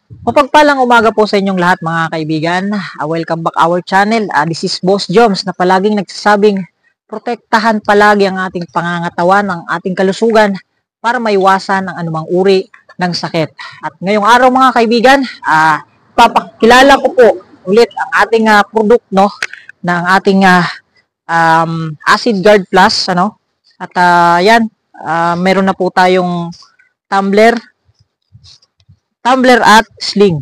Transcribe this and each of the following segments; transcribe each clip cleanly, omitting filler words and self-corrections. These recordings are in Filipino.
Mapagpalang umaga po sa inyong lahat mga kaibigan. Welcome back our channel. This is Boss Joms na palaging nagsasabing protektahan palagi ang ating pangangatawan, ang ating kalusugan para maiwasan ang anumang uri ng sakit. At ngayong araw mga kaibigan, papakilala ko po ulit ang ating product no ng ating Acid Guard Plus ano. At yan, meron na po tayong tumbler at sling.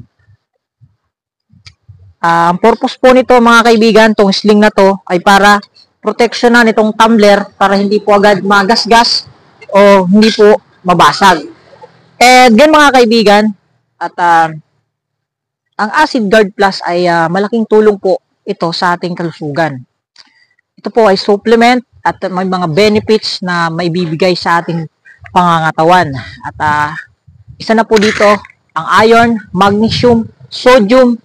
Ang purpose po nito mga kaibigan, tong sling na to ay para proteksyonan itong tumbler para hindi po agad magasgas o hindi po mabasag. And gan mga kaibigan, at ang Acid Guard Plus ay malaking tulong po ito sa ating kalusugan. Ito po ay supplement at may mga benefits na maibibigay sa ating pangangatawan. At isa na po dito ang iron, magnesium, sodium,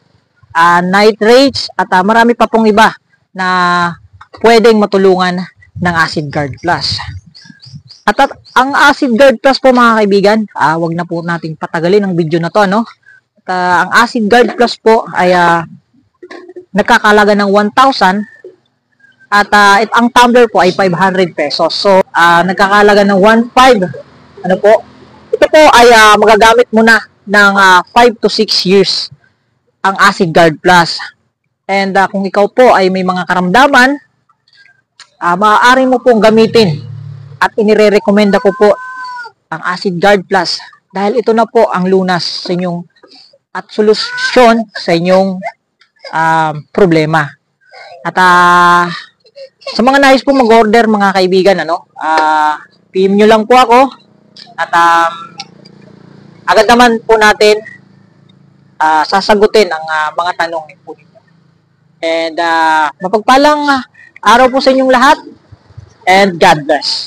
nitrates, at marami pa pong iba na pwedeng matulungan ng Acid Guard Plus. At ang Acid Guard Plus po mga kaibigan, wag na po nating patagalin ang video na to, no? At ang Acid Guard Plus po ay nagkakalaga ng 1,000 at ang tumbler po ay 500 pesos. So, nagkakalaga ng 1,500. Ano po? Ito po ay magagamit mo na ng 5 to 6 years ang Acid Guard Plus. And kung ikaw po ay may mga karamdaman, maaari mo pong gamitin at inire-recommenda ko po ang Acid Guard Plus dahil ito na po ang lunas sa inyong at solusyon sa inyong problema. At sa mga nais po mag-order mga kaibigan, PM nyo lang po ako at agad naman po natin sasagutin ang mga tanong po ninyo. And mapagpalang araw po sa inyong lahat and God bless.